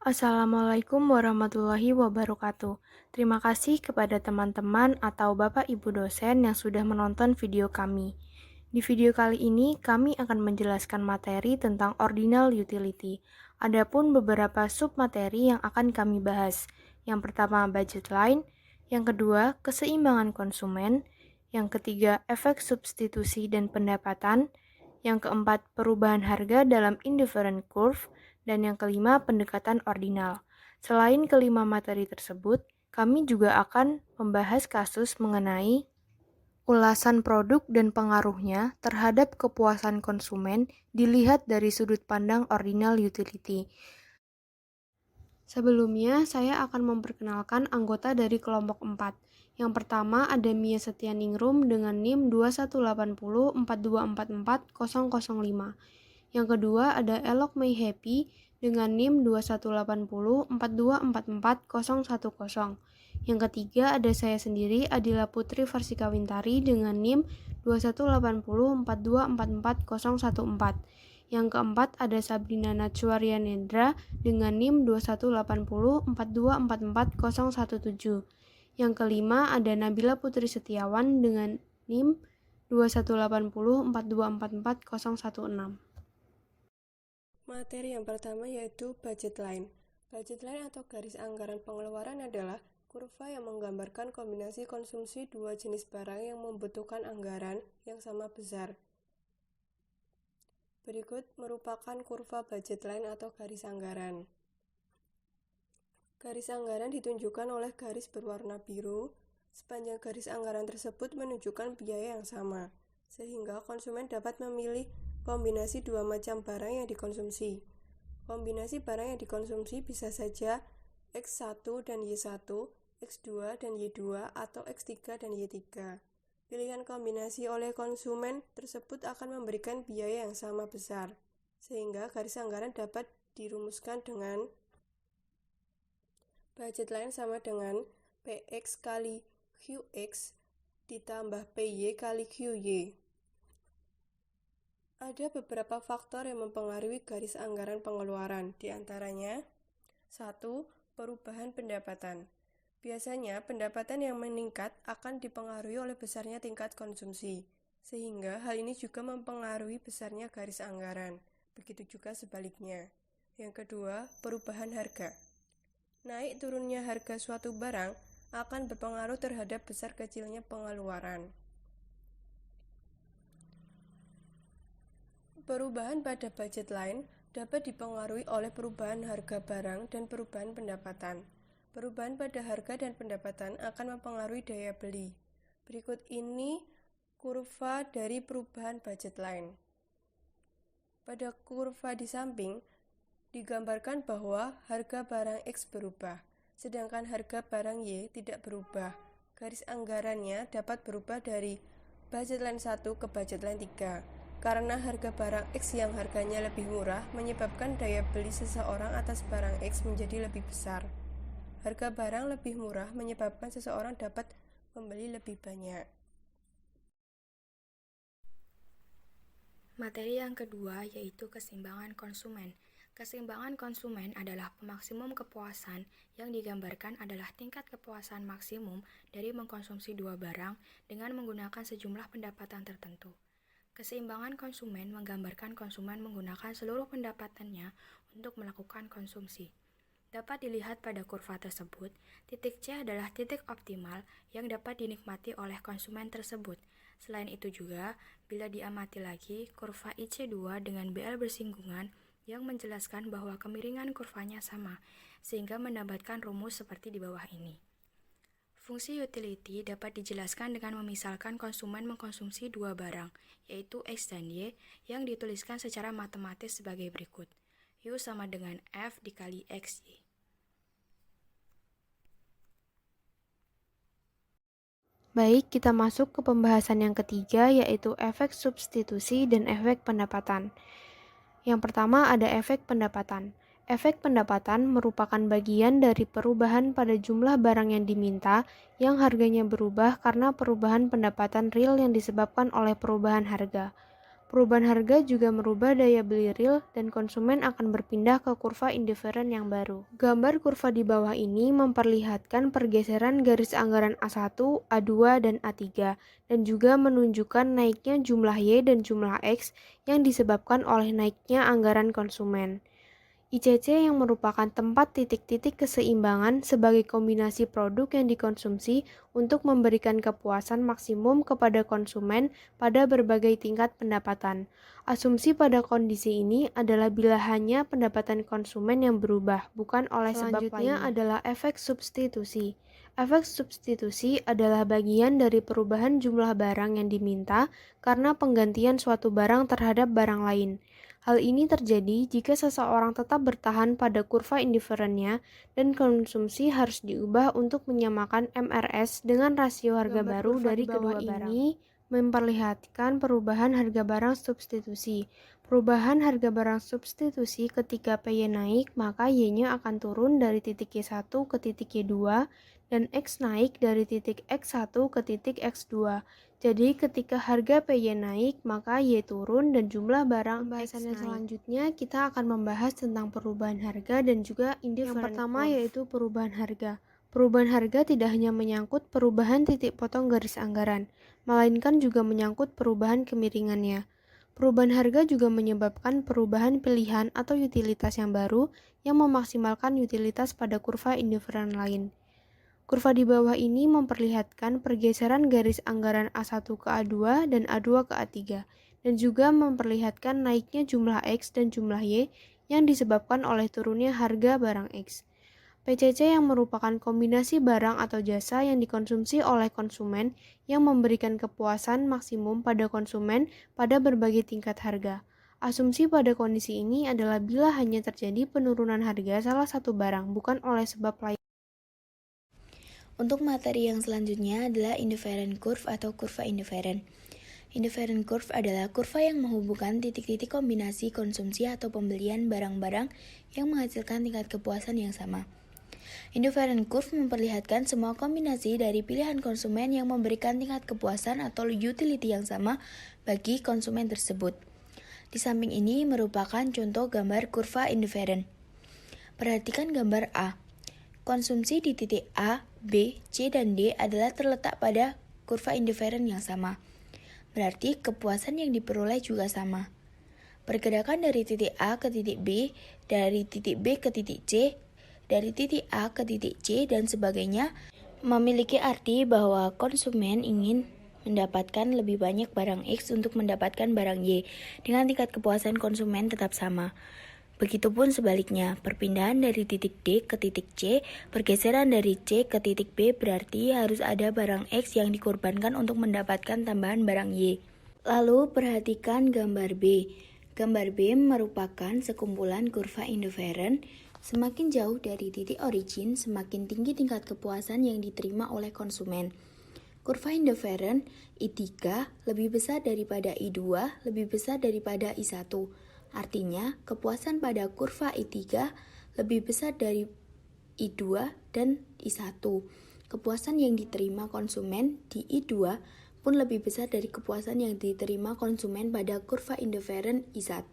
Assalamualaikum warahmatullahi wabarakatuh. Terima kasih kepada teman-teman atau Bapak Ibu dosen yang sudah menonton video kami. Di video kali ini, kami akan menjelaskan materi tentang ordinal utility. Adapun beberapa submateri yang akan kami bahas. Yang pertama, budget line. Yang kedua, keseimbangan konsumen. Yang ketiga, efek substitusi dan pendapatan. Yang keempat, perubahan harga dalam indifferent curve. Dan yang kelima, pendekatan ordinal. Selain kelima materi tersebut, kami juga akan membahas kasus mengenai ulasan produk dan pengaruhnya terhadap kepuasan konsumen dilihat dari sudut pandang ordinal utility. Sebelumnya, saya akan memperkenalkan anggota dari kelompok 4. Yang pertama ada Mia Setianingrum dengan NIM 218042444005. Yang kedua ada Elok May Happy dengan NIM 218042444010. Yang ketiga ada saya sendiri Adila Putri Varsika Wintari dengan NIM 218042444014. Yang keempat ada Sabrina Najwa Nendra dengan NIM 218042444017. Yang kelima ada Nabila Putri Setiawan dengan NIM 218042444016. Materi yang pertama yaitu budget line. Budget line atau garis anggaran pengeluaran adalah kurva yang menggambarkan kombinasi konsumsi dua jenis barang yang membutuhkan anggaran yang sama besar. Berikut merupakan kurva budget line atau garis anggaran. Garis anggaran ditunjukkan oleh garis berwarna biru. Sepanjang garis anggaran tersebut menunjukkan biaya yang sama, sehingga konsumen dapat memilih kombinasi dua macam barang yang dikonsumsi. Kombinasi barang yang dikonsumsi bisa saja X1 dan Y1, X2 dan Y2, atau X3 dan Y3. Pilihan kombinasi oleh konsumen tersebut akan memberikan biaya yang sama besar, sehingga garis anggaran dapat dirumuskan dengan budget line sama dengan PX kali QX ditambah PY kali QY. Ada beberapa faktor yang mempengaruhi garis anggaran pengeluaran, di antaranya 1. Perubahan pendapatan. Biasanya, pendapatan yang meningkat akan dipengaruhi oleh besarnya tingkat konsumsi, sehingga hal ini juga mempengaruhi besarnya garis anggaran. Begitu juga sebaliknya. Yang kedua, perubahan harga. Naik turunnya harga suatu barang akan berpengaruh terhadap besar kecilnya pengeluaran. Perubahan pada budget line dapat dipengaruhi oleh perubahan harga barang dan perubahan pendapatan. Perubahan pada harga dan pendapatan akan mempengaruhi daya beli. Berikut ini kurva dari perubahan budget line. Pada kurva di samping, digambarkan bahwa harga barang X berubah, sedangkan harga barang Y tidak berubah. Garis anggarannya dapat berubah dari budget line 1 ke budget line 3. Karena harga barang X yang harganya lebih murah menyebabkan daya beli seseorang atas barang X menjadi lebih besar. Harga barang lebih murah menyebabkan seseorang dapat membeli lebih banyak. Materi yang kedua yaitu keseimbangan konsumen. Keseimbangan konsumen adalah maksimum kepuasan yang digambarkan adalah tingkat kepuasan maksimum dari mengkonsumsi dua barang dengan menggunakan sejumlah pendapatan tertentu. Keseimbangan konsumen menggambarkan konsumen menggunakan seluruh pendapatannya untuk melakukan konsumsi. Dapat dilihat pada kurva tersebut, titik C adalah titik optimal yang dapat dinikmati oleh konsumen tersebut. Selain itu juga, bila diamati lagi, kurva IC2 dengan BL bersinggungan yang menjelaskan bahwa kemiringan kurvanya sama, sehingga mendapatkan rumus seperti di bawah ini. Fungsi utility dapat dijelaskan dengan memisalkan konsumen mengkonsumsi dua barang, yaitu X dan Y, yang dituliskan secara matematis sebagai berikut. U sama dengan F dikali XY. Baik, kita masuk ke pembahasan yang ketiga, yaitu efek substitusi dan efek pendapatan. Yang pertama ada efek pendapatan. Efek pendapatan merupakan bagian dari perubahan pada jumlah barang yang diminta yang harganya berubah karena perubahan pendapatan real yang disebabkan oleh perubahan harga. Perubahan harga juga merubah daya beli real dan konsumen akan berpindah ke kurva indiferen yang baru. Gambar kurva di bawah ini memperlihatkan pergeseran garis anggaran A1, A2, dan A3 dan juga menunjukkan naiknya jumlah Y dan jumlah X yang disebabkan oleh naiknya anggaran konsumen. ICC yang merupakan tempat titik-titik keseimbangan sebagai kombinasi produk yang dikonsumsi untuk memberikan kepuasan maksimum kepada konsumen pada berbagai tingkat pendapatan. Asumsi pada kondisi ini adalah bila hanya pendapatan konsumen yang berubah, bukan oleh sebab lainnya. Selanjutnya adalah efek substitusi. Efek substitusi adalah bagian dari perubahan jumlah barang yang diminta karena penggantian suatu barang terhadap barang lain. Hal ini terjadi jika seseorang tetap bertahan pada kurva indiferennya dan konsumsi harus diubah untuk menyamakan MRS dengan rasio harga baru dari kedua barang. Ini memperlihatkan perubahan harga barang substitusi. Perubahan harga barang substitusi ketika PY naik, maka Y-nya akan turun dari titik Y1 ke titik Y2 dan X naik dari titik X1 ke titik X2. Jadi ketika harga PY naik, maka Y turun dan jumlah barang X naik. Selanjutnya kita akan membahas tentang perubahan harga dan juga indifferent. Yang pertama yaitu perubahan harga. Perubahan harga tidak hanya menyangkut perubahan titik potong garis anggaran, melainkan juga menyangkut perubahan kemiringannya. Perubahan harga juga menyebabkan perubahan pilihan atau utilitas yang baru yang memaksimalkan utilitas pada kurva indiferen lain. Kurva di bawah ini memperlihatkan pergeseran garis anggaran A1 ke A2 dan A2 ke A3, dan juga memperlihatkan naiknya jumlah X dan jumlah Y yang disebabkan oleh turunnya harga barang X. PCC yang merupakan kombinasi barang atau jasa yang dikonsumsi oleh konsumen yang memberikan kepuasan maksimum pada konsumen pada berbagai tingkat harga. Asumsi pada kondisi ini adalah bila hanya terjadi penurunan harga salah satu barang, bukan oleh sebab lain. Untuk materi yang selanjutnya adalah indifferent curve atau kurva indifferent. Indifferent curve adalah kurva yang menghubungkan titik-titik kombinasi konsumsi atau pembelian barang-barang yang menghasilkan tingkat kepuasan yang sama. Indifferent curve memperlihatkan semua kombinasi dari pilihan konsumen yang memberikan tingkat kepuasan atau utility yang sama bagi konsumen tersebut. Di samping ini merupakan contoh gambar kurva indifferent. Perhatikan gambar A. Konsumsi di titik A, B, C, dan D adalah terletak pada kurva indifferent yang sama. Berarti kepuasan yang diperoleh juga sama. Pergerakan dari titik A ke titik B, dari titik B ke titik C, dari titik A ke titik C, dan sebagainya memiliki arti bahwa konsumen ingin mendapatkan lebih banyak barang X untuk mendapatkan barang Y, dengan tingkat kepuasan konsumen tetap sama. Begitupun sebaliknya, perpindahan dari titik D ke titik C, pergeseran dari C ke titik B berarti harus ada barang X yang dikorbankan untuk mendapatkan tambahan barang Y. Lalu perhatikan gambar B. Gambar B merupakan sekumpulan kurva indifferent. Semakin jauh dari titik origin, semakin tinggi tingkat kepuasan yang diterima oleh konsumen. Kurva indifferent I3 lebih besar daripada I2, lebih besar daripada I1. Artinya, kepuasan pada kurva I3 lebih besar dari I2 dan I1. Kepuasan yang diterima konsumen di I2 pun lebih besar dari kepuasan yang diterima konsumen pada kurva indifferent I1.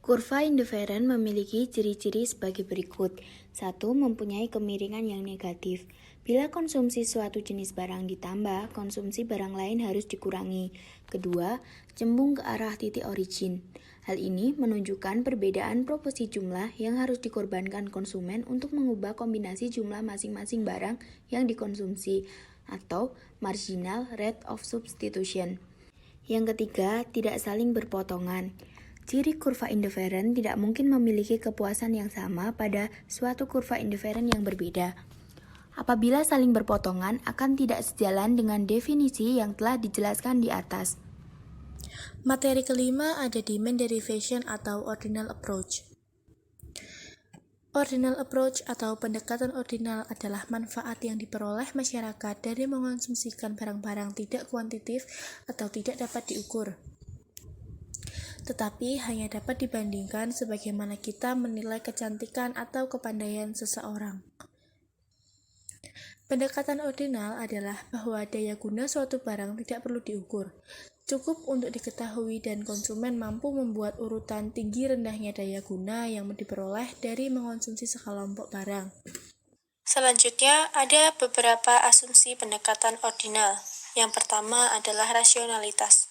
Kurva indifferent memiliki ciri-ciri sebagai berikut. 1. Mempunyai kemiringan yang negatif. Bila konsumsi suatu jenis barang ditambah, konsumsi barang lain harus dikurangi. Kedua, cembung ke arah titik origin. Hal ini menunjukkan perbedaan proporsi jumlah yang harus dikorbankan konsumen untuk mengubah kombinasi jumlah masing-masing barang yang dikonsumsi, atau marginal rate of substitution. Yang ketiga, tidak saling berpotongan. Ciri kurva indifferent tidak mungkin memiliki kepuasan yang sama pada suatu kurva indifferent yang berbeda. Apabila saling berpotongan, akan tidak sejalan dengan definisi yang telah dijelaskan di atas. Materi kelima ada di mean derivation atau ordinal approach. Ordinal approach atau pendekatan ordinal adalah manfaat yang diperoleh masyarakat dari mengonsumsikan barang-barang tidak kuantitatif atau tidak dapat diukur, tetapi hanya dapat dibandingkan sebagaimana kita menilai kecantikan atau kepandaian seseorang. Pendekatan ordinal adalah bahwa daya guna suatu barang tidak perlu diukur, Cukup untuk diketahui dan konsumen mampu membuat urutan tinggi rendahnya daya guna yang diperoleh dari mengonsumsi sekelompok barang. Selanjutnya, ada beberapa asumsi pendekatan ordinal. Yang pertama adalah rasionalitas.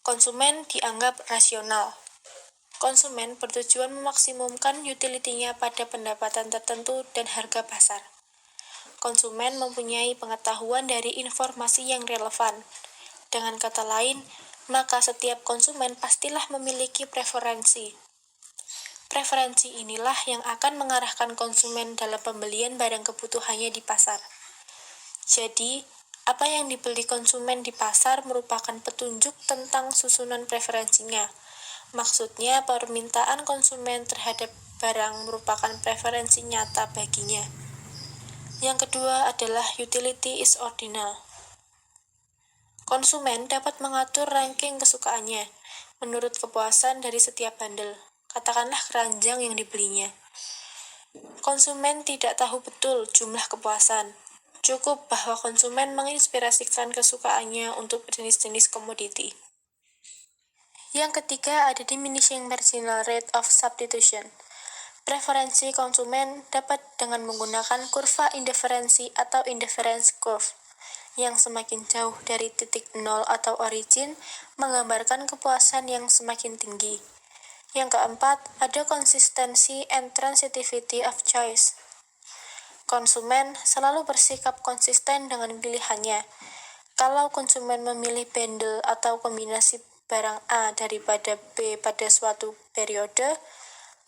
Konsumen dianggap rasional. Konsumen bertujuan memaksimumkan utility-nya pada pendapatan tertentu dan harga pasar. Konsumen mempunyai pengetahuan dari informasi yang relevan. Dengan kata lain, maka setiap konsumen pastilah memiliki preferensi. Preferensi inilah yang akan mengarahkan konsumen dalam pembelian barang kebutuhannya di pasar. Jadi, apa yang dibeli konsumen di pasar merupakan petunjuk tentang susunan preferensinya. Maksudnya, permintaan konsumen terhadap barang merupakan preferensi nyata baginya. Yang kedua adalah utility is ordinal. Konsumen dapat mengatur ranking kesukaannya menurut kepuasan dari setiap bundle, katakanlah keranjang yang dibelinya. Konsumen tidak tahu betul jumlah kepuasan. Cukup bahwa konsumen menginspirasikan kesukaannya untuk jenis-jenis komoditi. Yang ketiga ada diminishing marginal rate of substitution. Preferensi konsumen dapat dengan menggunakan kurva indiferensi atau indifference curve, yang semakin jauh dari titik nol atau origin menggambarkan kepuasan yang semakin tinggi. Yang keempat, ada konsistensi and transitivity of choice. Konsumen selalu bersikap konsisten dengan pilihannya. Kalau konsumen memilih bundle atau kombinasi barang A daripada B pada suatu periode,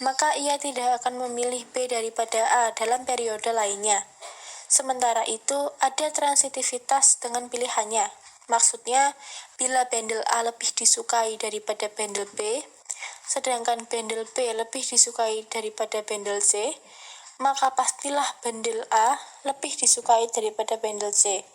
maka ia tidak akan memilih B daripada A dalam periode lainnya. Sementara itu, ada transitivitas dengan pilihannya. Maksudnya, bila bundle A lebih disukai daripada bundle B, sedangkan bundle B lebih disukai daripada bundle C, maka pastilah bundle A lebih disukai daripada bundle C.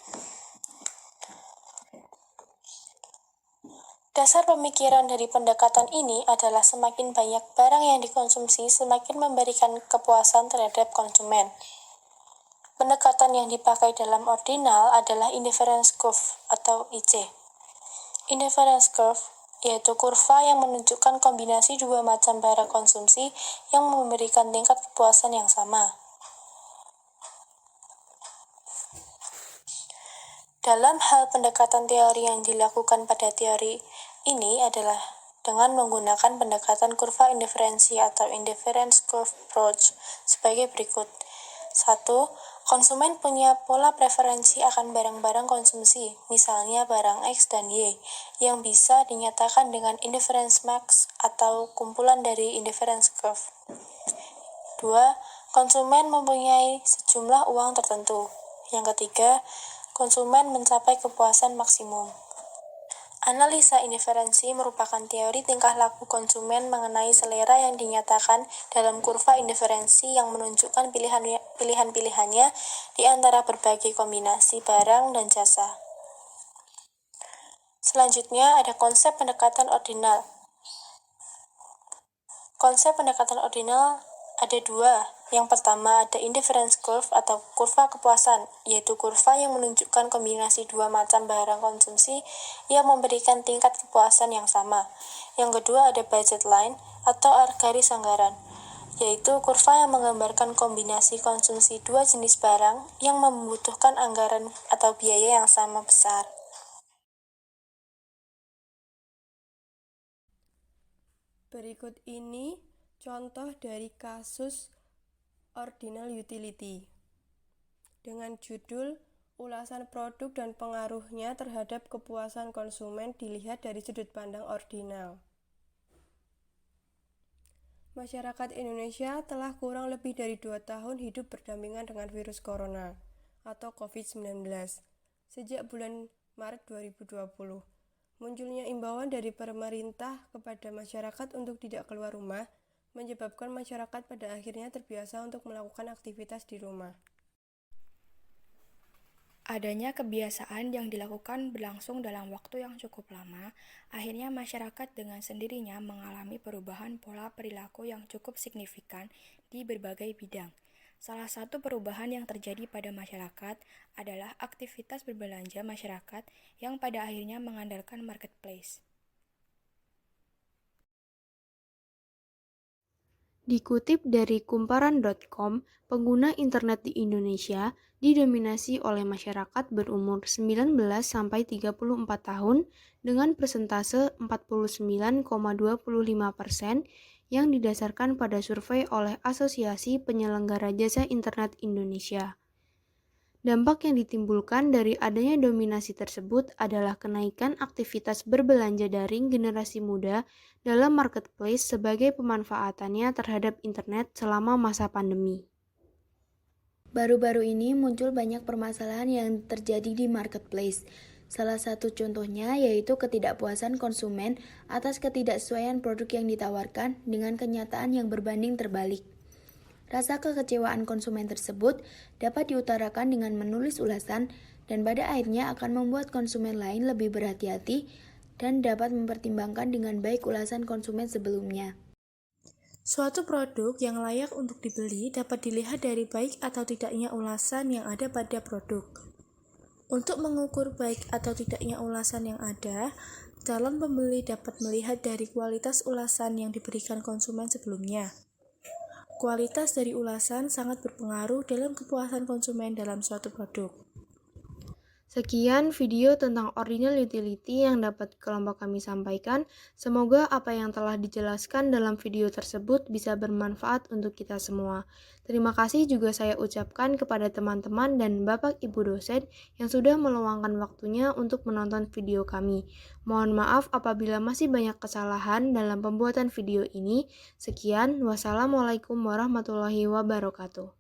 Dasar pemikiran dari pendekatan ini adalah semakin banyak barang yang dikonsumsi, semakin memberikan kepuasan terhadap konsumen. Pendekatan yang dipakai dalam ordinal adalah indifference curve atau IC. Indifference curve yaitu kurva yang menunjukkan kombinasi dua macam barang konsumsi yang memberikan tingkat kepuasan yang sama. Dalam hal pendekatan teori yang dilakukan pada teori ini adalah dengan menggunakan pendekatan kurva indiferensi atau indifference curve approach sebagai berikut. 1. Konsumen punya pola preferensi akan barang-barang konsumsi, misalnya barang X dan Y, yang bisa dinyatakan dengan indifference max atau kumpulan dari indifference curve. 2. Konsumen mempunyai sejumlah uang tertentu. Yang ketiga, konsumen mencapai kepuasan maksimum. Analisa indiferensi merupakan teori tingkah laku konsumen mengenai selera yang dinyatakan dalam kurva indiferensi yang menunjukkan pilihan-pilihannya di antara berbagai kombinasi barang dan jasa. Selanjutnya ada konsep pendekatan ordinal. Konsep pendekatan ordinal ada dua. Yang pertama ada indifference curve atau kurva kepuasan, yaitu kurva yang menunjukkan kombinasi dua macam barang konsumsi yang memberikan tingkat kepuasan yang sama. Yang kedua ada budget line atau garis anggaran, yaitu kurva yang menggambarkan kombinasi konsumsi dua jenis barang yang membutuhkan anggaran atau biaya yang sama besar. Berikut ini contoh dari kasus ordinal utility dengan judul ulasan produk dan pengaruhnya terhadap kepuasan konsumen dilihat dari sudut pandang ordinal. Masyarakat Indonesia telah kurang lebih dari 2 tahun hidup berdampingan dengan virus corona atau COVID-19 sejak bulan Maret 2020. Munculnya imbauan dari pemerintah kepada masyarakat untuk tidak keluar rumah menyebabkan masyarakat pada akhirnya terbiasa untuk melakukan aktivitas di rumah. Adanya kebiasaan yang dilakukan berlangsung dalam waktu yang cukup lama, akhirnya masyarakat dengan sendirinya mengalami perubahan pola perilaku yang cukup signifikan di berbagai bidang. Salah satu perubahan yang terjadi pada masyarakat adalah aktivitas berbelanja masyarakat yang pada akhirnya mengandalkan marketplace. Dikutip dari kumparan.com, pengguna internet di Indonesia didominasi oleh masyarakat berumur 19-34 tahun dengan persentase 49,25% yang didasarkan pada survei oleh Asosiasi Penyelenggara Jasa Internet Indonesia. Dampak yang ditimbulkan dari adanya dominasi tersebut adalah kenaikan aktivitas berbelanja daring generasi muda dalam marketplace sebagai pemanfaatannya terhadap internet selama masa pandemi. Baru-baru ini muncul banyak permasalahan yang terjadi di marketplace. Salah satu contohnya yaitu ketidakpuasan konsumen atas ketidaksesuaian produk yang ditawarkan dengan kenyataan yang berbanding terbalik. Rasa kekecewaan konsumen tersebut dapat diutarakan dengan menulis ulasan dan pada akhirnya akan membuat konsumen lain lebih berhati-hati dan dapat mempertimbangkan dengan baik ulasan konsumen sebelumnya. Suatu produk yang layak untuk dibeli dapat dilihat dari baik atau tidaknya ulasan yang ada pada produk. Untuk mengukur baik atau tidaknya ulasan yang ada, calon pembeli dapat melihat dari kualitas ulasan yang diberikan konsumen sebelumnya. Kualitas dari ulasan sangat berpengaruh dalam kepuasan konsumen dalam suatu produk. Sekian video tentang ordinal utility yang dapat kelompok kami sampaikan. Semoga apa yang telah dijelaskan dalam video tersebut bisa bermanfaat untuk kita semua. Terima kasih juga saya ucapkan kepada teman-teman dan Bapak Ibu dosen yang sudah meluangkan waktunya untuk menonton video kami. Mohon maaf apabila masih banyak kesalahan dalam pembuatan video ini. Sekian, wassalamualaikum warahmatullahi wabarakatuh.